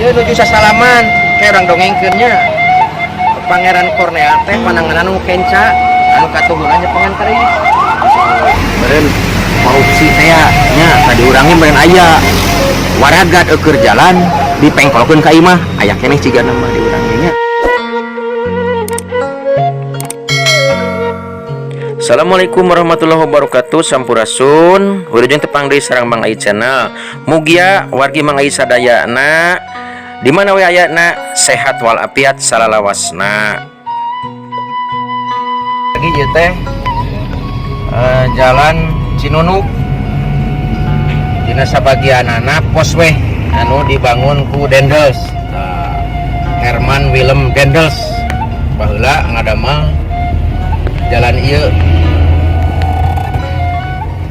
ieu nuju sasalaman kayak orang dongengkeunnya Pangeran Kornea teh pananganan anu kenca anu katuhunannya pengantaris Beren korupsi teh nya tadi urangnya beren aya waragat keur jalan dipengkolkeun ka imah aya keneh cigana mah di urangnya nya. Assalamualaikum warahmatullahi wabarakatuh. Sampurasun wilujeng tepang deui sareng Mang Ai channel. Mugia wargi Mang Ai sadayana di mana we ayana sehat walafiat salalawasna. lagi ieu teh jalan Cinunuk dina sabagianana pos weh anu dibangun ku Dendels Herman Willem Dendels baheula ngadamel jalan ieu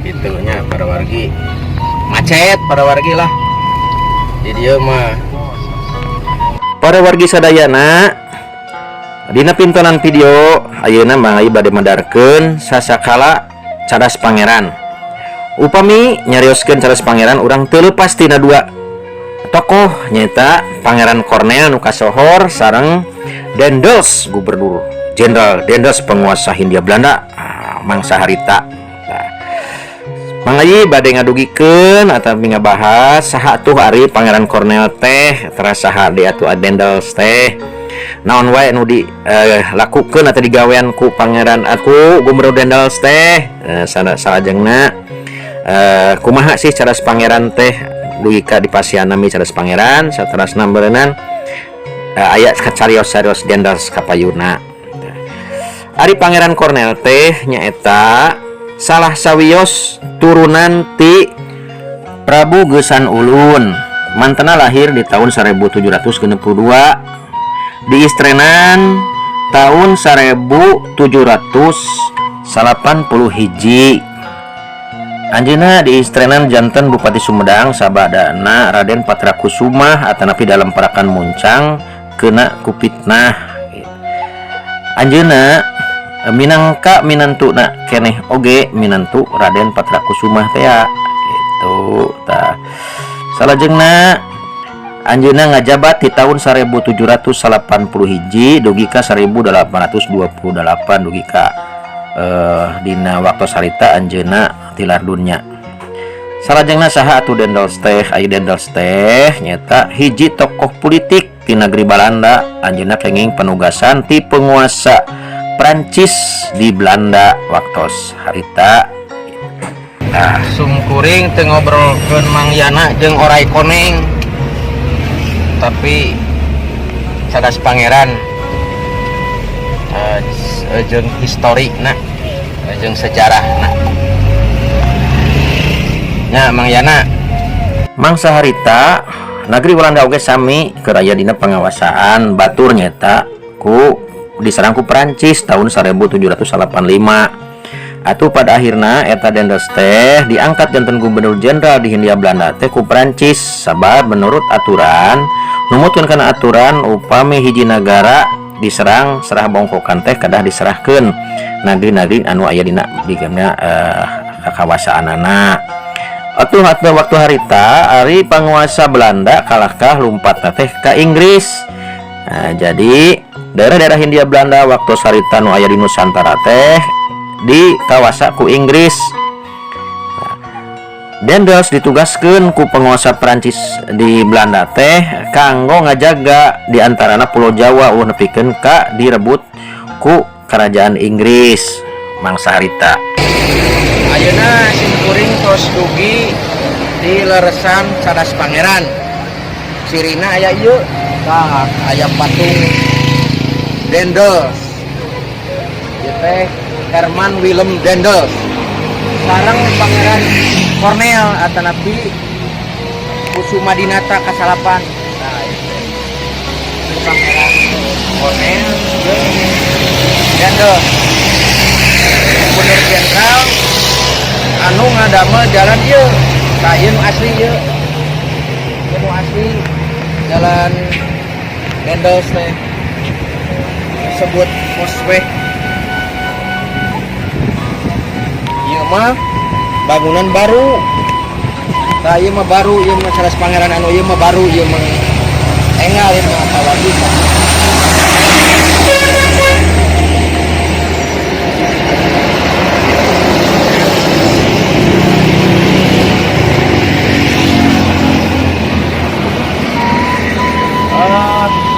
gitunya para wargi macet para wargi lah di dieu mah Para wargi sadayana dina pintonan video ayeuna Mang Ai bade madarkeun sasakala cadas pangeran. Upami nyarioskeun cadas pangeran urang teu leupas tina dua tokoh nyaeta Pangeran Kornel nu kasohor sareng Dendels Gubernur Jenderal Dendels penguasa Hindia Belanda mangsa harita. Mang Ai bade ngadugikeun atawi ngabahas saha atuh ari Pangeran Kornel teh terasa hade atuh Dendels teh naon wae nu dilakukeun atau digawean ku Pangeran aku Gubernur Dendels teh salajengna kumaha sih cadas pangeran teh dugi ka dipasianami cadas pangeran saterasna beureunan aya kacarios-carios Dendels kapayuna. Ari Pangeran Kornel teh nyaeta salah sawios turunan ti Prabu Geusan Ulun, mantena lahir di tahun 1762, diistrenan tahun 1780 hiji. Anjeunna diistrenan janten Bupati Sumedang sabadana Raden Patrakusuma atanapi dalam perakan muncang kena kupitnah. Anjeunna minangka minantuna keneh oge minantu Raden Patrakusuma teh gitu tah. Salajengna anjeunna ngajabat di tahun 1780 hiji dugi ka 1828 dugi ka dina waktu sarita anjeunna tilar dunya. Salajengna saha atuh Dendels teh? Aya Dendels teh nyata hiji tokoh politik di negeri Belanda anjeunna kenging penugasan ti penguasa Prancis di Belanda waktu harita. Nah, sumkuring teu ngobrolkeun Mang Yana jeung Oray Koneng tapi cadas pangeran jeung historina jeung sejarahna nya Mang Yana. Mangsa harita negeri Belanda oge sami keur aya dina pangawasaan batur nyata ku diserang ku Prancis tahun 1785. Atuh pada akhirna eta Dendels teh diangkat janten gubernur jenderal di Hindia Belanda teh ku Prancis sabab menurut aturan numutkeun kana aturan upami hiji nagara diserang serah bongkokan teh kedah diserahkeun negeri-negeri anu aya dina digamna kakawasaanana. Atuh waktu harita ari panguasa Belanda kalahkah lumpatna teh ka Inggris. Nah, jadi daerah-daerah Hindia Belanda waktu sarita nu aya di Nusantara teh dikawasa ku Inggris. Dendels ditugaskeun ku penguasa Prancis di Belanda teh kanggo ngajaga di antarana Pulau Jawa nepikeun ka direbut ku kerajaan Inggris mangsa harita. Ayeuna simkuring tos dugi di leresan cadas pangeran. Cirina aya ieu tah aya patung Dendels. Ieu teh Herman Willem Dendels. Sareng Pangeran Kornel atanapi Kusuma Dinata kasalapan. Nah, itu Pangeran Kornel jeung Dendels. Gubernur Jenderal anu ngadamel jalan ieu. Tah ieu nu asli ieu. Ieu nu asli jalan Dendels teh. Disebut Posweh. Ieu mah bangunan baru. Tah ieu mah baru, ieu mah cadas pangeran anu ieu mah baru ieu mah. Engal ini apa lagi?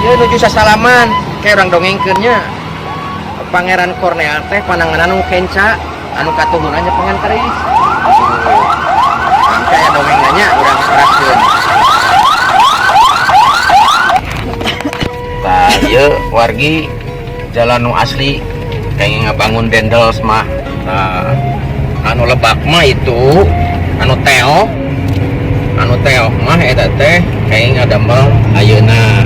Ya nuju sasalaman kayak orang dongengkeunnya Pangeran Kornea teh pananganan anu kenca anu katuhunannya pengen keris. Kayak dongengannya urang serahkeun. Tah ieu wargi jalan nu asli kayak ngabangun Dendels mah. Nah, anu lebak mah itu anu teo mah eta teh kayak ngadamel ayeuna.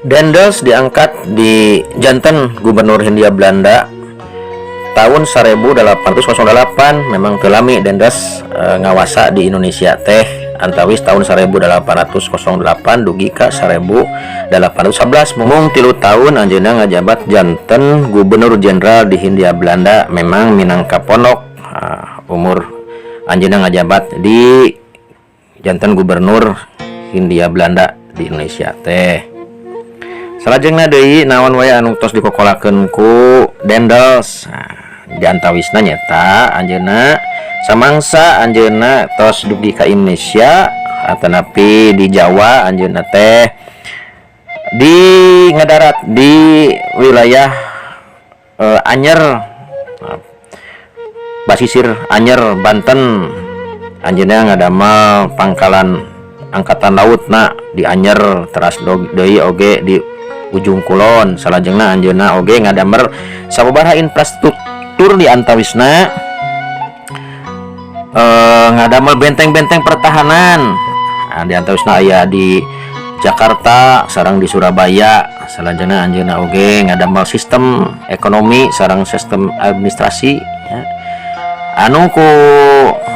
Dendels diangkat di janten Gubernur Hindia Belanda tahun 1808. Memang telami Dendels ngawasa di Indonesia teh antawis tahun 1808 dugi ka 1811. Mung 3 tahun anjeunna ngajabat janten Gubernur Jenderal di Hindia Belanda. Memang minangka pondok umur anjeunna ngajabat di janten Gubernur Hindia Belanda di Indonesia teh. Salajengna deui naon wae anu tos dikokolakeun ku Dendels. Di antawisna nyata anjeunna samangsa anjeunna tos dugi ka Indonesia atanapi di Jawa anjeunna teh di ngadarat di wilayah Anyer basisir Anyer Banten. Anjeunna ngadamel pangkalan angkatan lautna di Anyer teras deui oge di ujung kulon. Salajengna anjeunna oge ngadamer sababaraha infrastruktur di antawisna ngadamel benteng-benteng pertahanan. Di antawisna aya di Jakarta sareng di Surabaya. Salajengna anjeunna oge ngadamel sistem ekonomi sareng sistem administrasi ya. Anu ku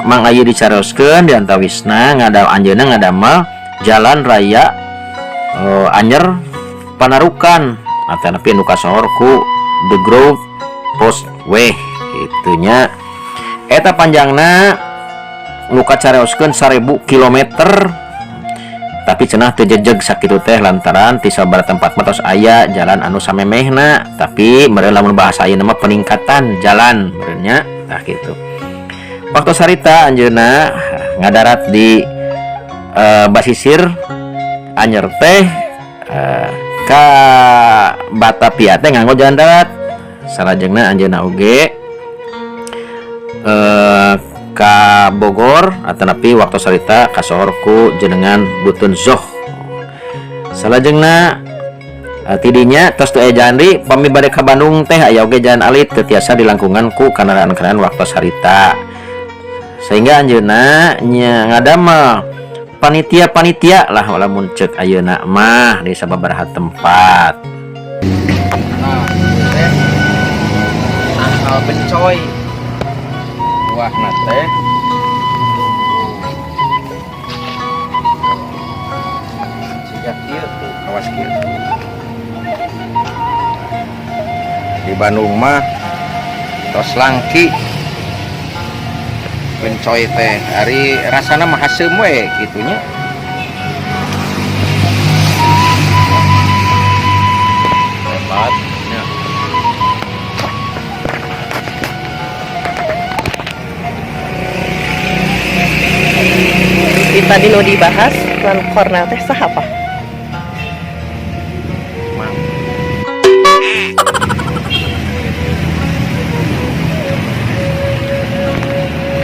Mang Ayu dicarioskeun di antawisna anjeunna ngadamel jalan raya Anyer Panarukan atanapi nu kasohor ku The Grove Post Way itunya. Eta panjangna nu kacarioskeun 1000 km. Tapi cenah teu jejeg sakitu teh lantaran ti sabaraha tempat mah tos aya jalan anu samemehna, tapi meureun lamun bahasa ayeuna mah peningkatan jalan meureunnya tah kitu. Waktu sarita anjeunna ngadarat di basisir Anyer teh ka Batavia teh nganggo jalan darat. Salajengna anjeunna oge ka Bogor atanapi waktu sarita kasohor ku jenengan Butun Zoh. Salajengna tidinya tos teu aya jalan di pami bade ka Bandung teh aya oge jalan alit teu tiasa dilangkungan ku kendaraan-kendaraan waktu sarita. Sehingga anjeunna nya ngadamel panitia lah lamun ceuk ayeuna mah di sababaraha tempat. Angkal bencoy buahna teh sejak kieu tuh kawas kieu di Bandung mah tos langki bencoy teh hari rasana mah haseum we kitunya. Hebat nya. Kita dino dibahas lan Kornel teh saha apa?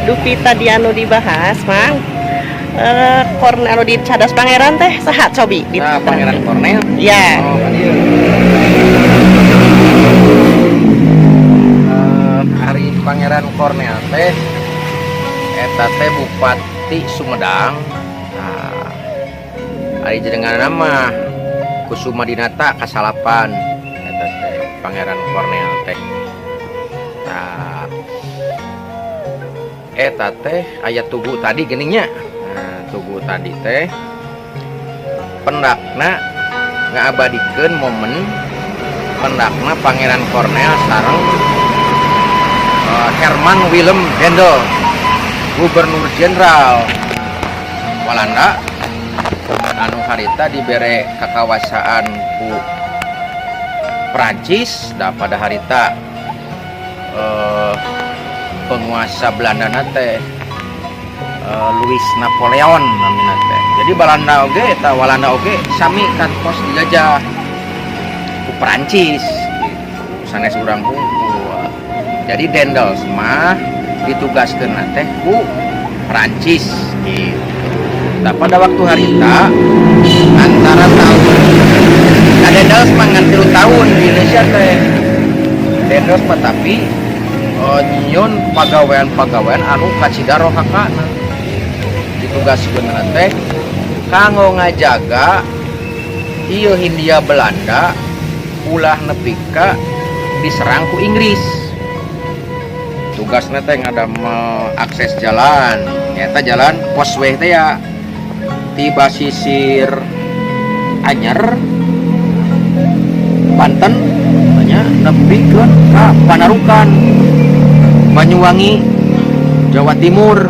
Dupita dianu dibahas, Mang. Kornel di Cadas Pangeran teh saha cobi? Nah, Pangeran Kornel. Ya. Oh, kan ieu. Hari Pangeran Kornel teh eta teh Bupati Sumedang. Nah, ari jenengan nama Kusuma Dinata Kasalapan eta teh Pangeran Kornel teh. Nah, eta teh aya tugu tadi geningnya. Nah, tugu tadi teh pendakna ngabadikeun momen pendakna Pangeran Kornel sareng Herman Willem Hendel, Gubernur Jenderal Walanda anu harita dibere kekawasaan ku Prancis da pada harita penguasa Belanda nate Louis Napoleon namina teh. Jadi Belanda oge eta Walanda oge sami kantos dijajah ku Prancis gitu. Sanes urang hungkul. Jadi Dendels mah ditugaskeun teh ku Prancis gitu. Nah, pada waktu harita antara tahun Dendels mah ngan 3 tahun di Indonesia teh. Dendels mah tapi nyieun pagawean-pagawean anu kacidaro hakana. Ditugaskeun teh kanggo ngajaga ieu Hindia Belanda ulah nepi ka diserang ku Inggris. Tugasna teh ngadamel akses jalan, nyata jalan posway teh ya ti basisir Anyer Banten nya nepi ke Panarukan Banyuwangi Jawa Timur.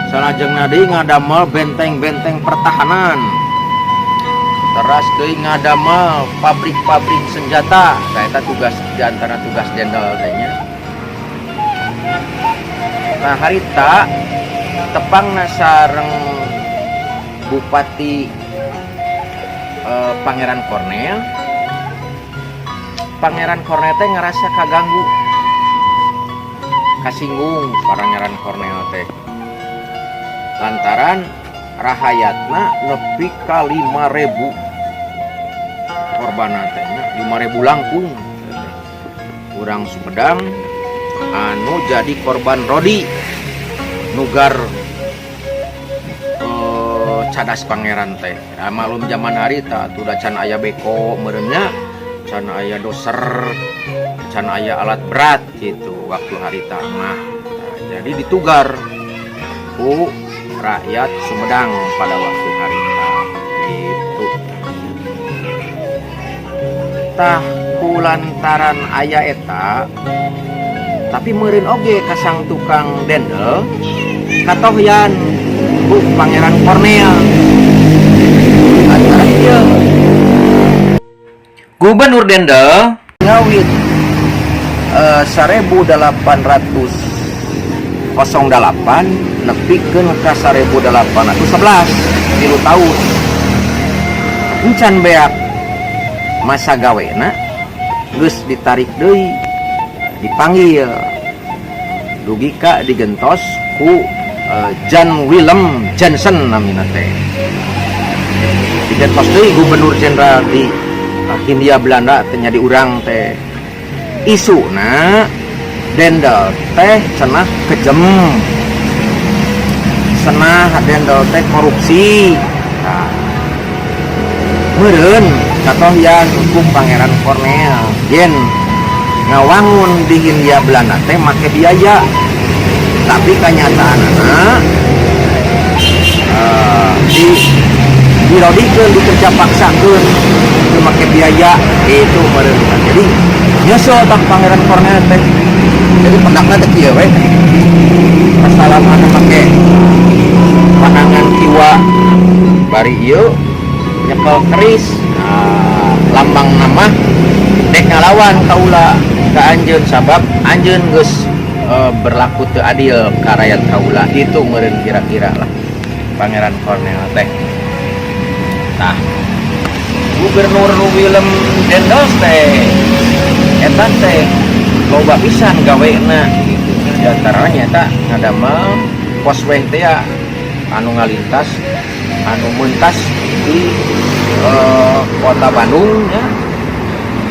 Salajengna deui ngadamel benteng-benteng pertahanan. Teras deui ngadamel pabrik-pabrik senjata. Eta tugas di antara tugas Dendels teh nya. Nah harita tepangna sareng Bupati Pangeran Cornel. Pangeran Cornel teh ngerasa kaganggu, kasinggung Pangeran Cornel teh. Lantaran rahayatna nepi ka 5.000 korban teh nya, 5.000 langkung. Urang Sumedang anu jadi korban Rodi nugar cadas pangeran teh. Malum zaman harita tuh da can aya beko meureunya, can aya doser, can aya alat berat gitu waktu harita mah. Nah, jadi ditugar ku rakyat Sumedang pada waktu harita gitu. Tah kulantaran aya eta tapi meureun oge ka sang tukang Dendel katohyan ku Pangeran Cornel. Antara ieu Gubernur Dendel ngawit 1808 nepikeun ka 1811 3 tahun. Encan beak masa gawena geus ditarik deui, dipanggil dugi ka digentos ku John Willem Johnson namina teh. Digentos deui gubernur jenderal di Hindia Belanda teh nya di urang teh. Isuna Dendel teh cenah kejem, cenah Dendel teh korupsi. Nah, meureun katohyan ku Pangeran Cornel yen ngawangun di Hindia Belanda teh make biaya, tapi kanyataanna dirodikeun dikerja paksakeun teu make biaya itu meureun. Jadi nyesel tak Pangeran Cornel teh. Jadi pendakna teh kieu we. Masalah anu make panangan kiwa bari ieu nyekel keris. Lambang nama dek ngalawan kaula ka anjeun sabab anjeun geus berlaku teu adil ka rakyat kaula. Itu meureun kira-kira lah Pangeran Cornel teh. Tah Gubernur Willem Dendels teh eta teh loba pisan gawena gitu. Di antaranya eta ngadamel posway teh anu ngalintas anu muntas di kota Bandung ya,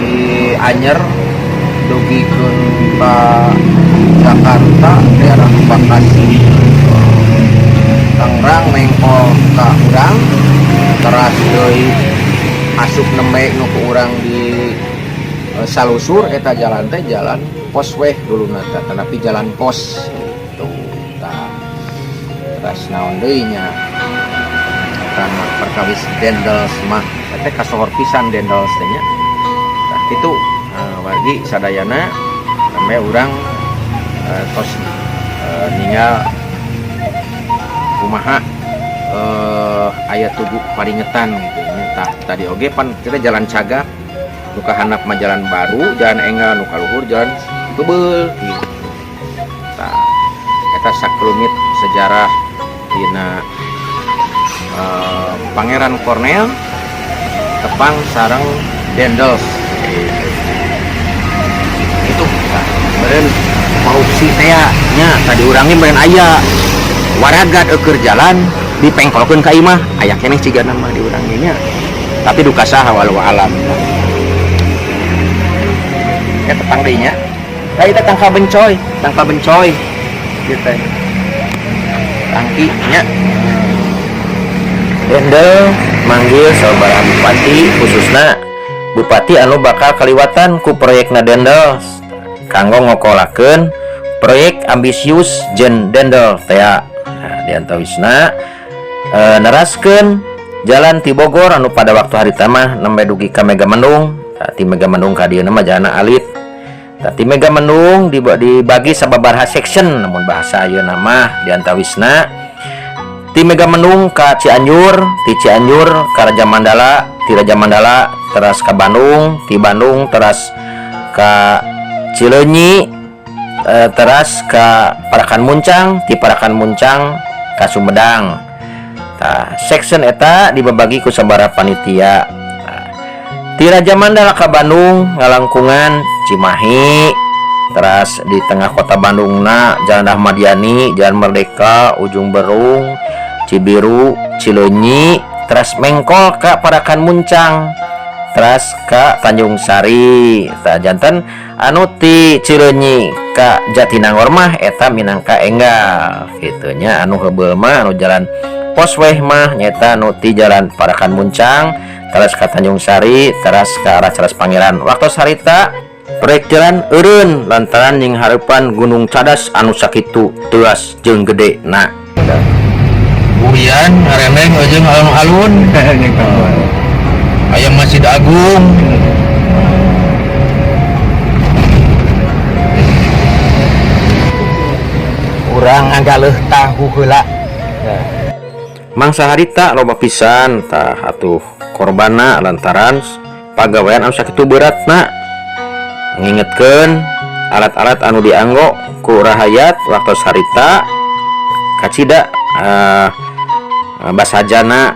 di Anyer dugikeun ka Jakarta daerah Bekasi, Tangerang nengkol ka urang teras deui asup nembe nu ku urang di salusur eta jalan teh jalan posway duluna teh tapi jalan pos gitu. Tah teras naon deui nya karena perkawis Dendels mah teh kasohor pisan Dendels teh nya. Tah kitu wargi sadayana sampai urang tos ninggal kumaha aya tugu paringetan gitu tah tadi oge pan kita jalan cagak nu kahandap mah jalan baru, jalan enggal, nu kaluhur jalan beubel gitu. Tah eta sakelumit sejarah dina Pangeran Kornel tepang sareng Dendels itu beren korupsi teh nya tadi urangnya beren aya waragat keur jalan dipengkolkeun ka imah aya keneh cigana mah di urang nya tapi duka saha walau alam eta tang deui nya da eta tangka bencoy gitu tangki nya Dendel manggil sabaraha bupati khususna bupati anu bakal kaliwatan ku proyekna Dendel kanggo ngokolakeun proyek ambisius Jen Dendel teh diantawisna neraskeun jalan ti Bogor anu pada waktu harita mah nembe dugi ka Megamendung ti Megamendung ka dieu mah jalanna alit ti Megamendung dibagi sababaraha section namun bahasa ayeuna mah diantawisna ti Megamendung ka Cianjur, ti Cianjur ka Raja Mandala, ti Raja Mandala teras ka Bandung, ti Bandung teras ka Cileunyi, teras ka Parakan Muncang, ti Parakan Muncang ka Sumedang. Tah, section eta dibagi ku sabaraha panitia. Ti Raja Mandala ka Bandung ngalangkungan Cimahi, teras di tengah kota Bandungna Jalan Ahmadiani, Jalan Merdeka, Ujung Berung, Cibiru, Cileunyi, teras mengkol ka Parakan Muncang, teras ka Tanjung Sari. Tah janten anu ti Cileunyi ka Jatinangor mah eta minangka enggal kitu nya, anu heubeul mah anu jalan Posweh mah nyata anu ti jalan Parakan Muncang, teras ka Tanjung Sari, teras ka arah Cadas Pangeran. Waktu sarita proyek jalan eureun lantaran jeung hareupan Gunung Cadas anu sakitu teuas jeung gede na Burian ngarendeng jeung alun-alun aya Masjid Agung urang anggaleuh tahu heula mangsa harita loba pisan tah atuh korbanna lantaran pagawean anu sakitu beratna ngingetkeun alat-alat anu dianggo ku rahayat waktu harita kacida basajana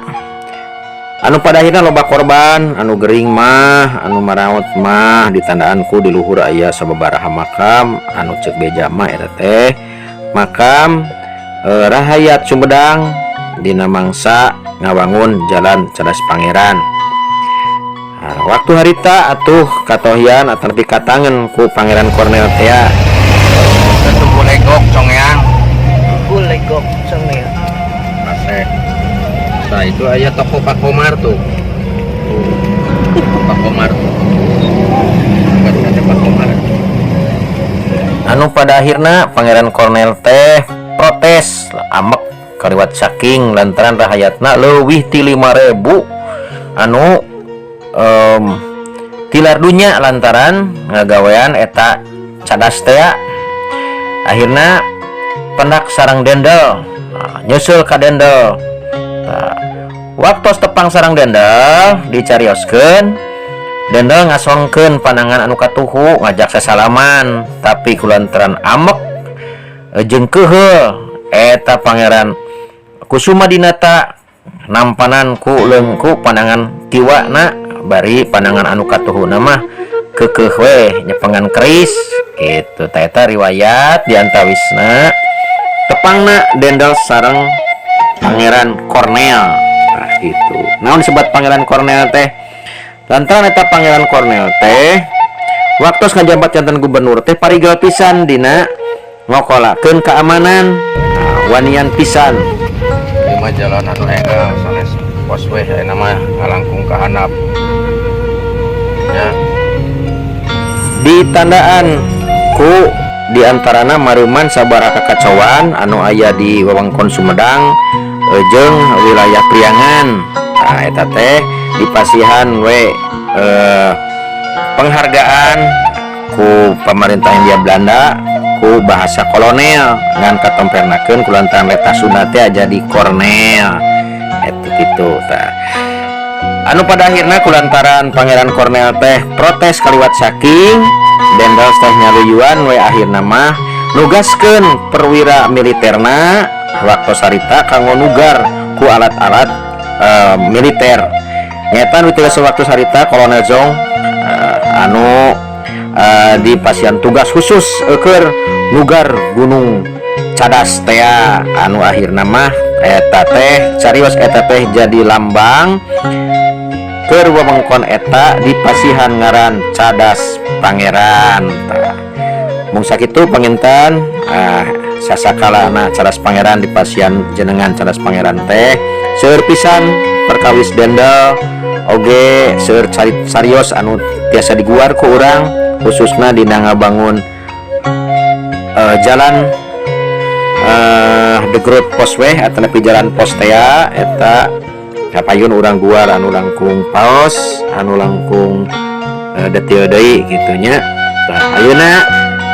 anu pada akhirnya loba korban anu gering mah anu maraot mah ditandaanku di luhur aya sababaraha makam anu cek beja mah eta teh makam Rahayat Sumedang dina mangsa ngawangun jalan Cadas Pangeran. Waktu harita atuh katohian atau nepi katangen ku Pangeran Kornel teh tentu bulegok congeang Bulegok congeang Asek. Nah itu aya toko Pak Komar tuh. Pak Komar tuh. Ada Pak Komar. Anu pada akhirnya Pangeran Kornel teh protes amek kaliwat saking lantaran rahayatna leuwih ti 5.000 anu tilar dunya lantaran ngagawean eta cadas teh. Akhirna pendak sarang Dendel nyusul ka Dendel. Waktu tepang sarang Dendel dicarioskeun Dendel ngasongkeun panangan anu katuhu ngajak sasalaman tapi kulantaran amek jeung keuheul eta Pangeran Kusuma Dinata nampanan ku leungku panangan tiwana bari panangan anu katuhuna mah keukeuh we nyepengan keris kitu. Ta eta riwayat diantawisna tepangna Dendel sareng Pangeran Kornel. Nah gitu. Naon disebut Pangeran Kornel teh? Lantaran eta Pangeran Kornel teh waktu ngajabat janten gubernur teh parigel pisan dina ngokolakeun keamanan wanian pisan. Ieu mah jalan anu enggal sanes posweh aya mah ngalangkung ka handap. Ya. Ditandaan ku diantarana mareuman sabaraha kekacauan anu aya di wewengkon Sumedang jeung wilayah Priangan. Nah eta teh dipasihan we penghargaan ku pemerintah Hindia Belanda ku bahasa kolonial ngan katompernakeun kulantaran leta Sunda teh jadi Kornel. gitu tah. Anu pada akhirnya kulantaran Pangeran Kornel teh protes kaliwat saking Dendels teh nyaruyuan we akhirna mah nugaskeun perwira militerna waktu sarita kanggo nugar ku alat-alat militer. Nyetan witina sewaktu sarita Kolonel Zong anu di pasien tugas khusus keur nugar Gunung Cadas teh anu akhirna mah eta teh carios eta teh jadi lambang keur wewengkon eta di pasihan ngaran Cadas Pangeran. Mung sakitu panginten sasakalana Cadas Pangeran di pasihan jenengan Cadas Pangeran teh seueur pisan perkawis Dendel oge seueur carios anu tiasa diguar ku urang khususna dina ngabangun jalan The Growth Postway atau nepi jalan pos teh eta kapayun urang guar anu langkung paos anu langkung detail deui gitunya. Tah ayeuna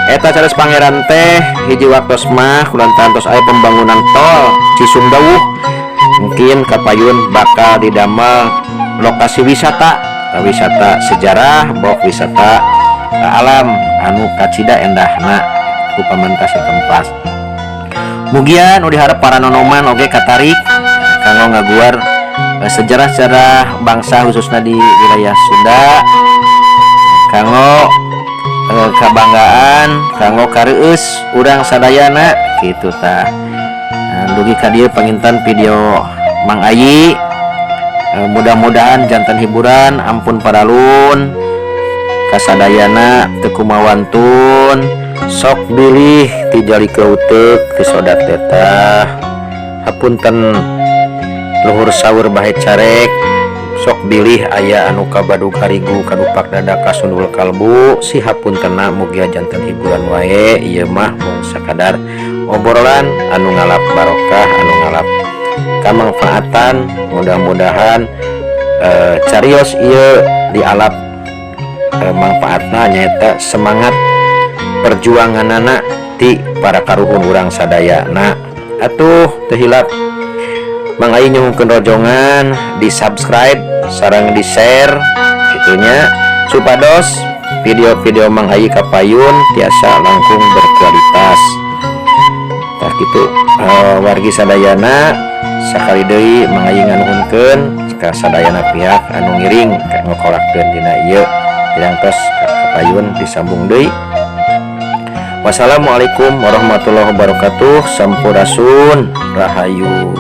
eta Cadas Pangeran teh hiji waktos mah kulantaran tos aya pembangunan tol Cisumdawu mungkin kapayun bakal didamel lokasi wisata sejarah boh wisata alam anu kacida endahna ku pamantas setempat. Mugian udah diharap para nonoman oge katarik kanggo ngaguar sejarah-sejarah bangsa khususnya di wilayah Sunda kanggo kabanggaan kanggo kareueus urang sadayana kitu tah. Dugi ka dieu panginten video Mang Ayi mudah-mudahan jantan hiburan ampun paralun kasadayana teu kumawantun sok bilih ti jali keuteuk ti sodat teta hapunten luhur saur bahe carek sok bilih aya anu kabadug harigu kadupak dada kasundul kalbu si hapuntena mugia janten hiburan wae ieu mah mung sakadar obrolan anu ngalap barokah anu ngalap kamanfaatan mudah-mudahan carios ieu dialap manfaatna nyaeta semangat perjuanganana ti para karuhun urang sadayana. Atuh teu hilap Mang Ayi nyuhunkeun rojongan di subscribe sareng di share gitunya supados video-video Mang Ayi kapayun tiasa langkung berkualitas. Tah kitu wargi sadayana sakali deui Mang Ayi nganuhunkeun ka sadayana pihak anu ngiring ngakolakkeun dina ieu tirangtos kapayun disambung deui. Wassalamualaikum warahmatullahi wabarakatuh. Sampurasun rahayu.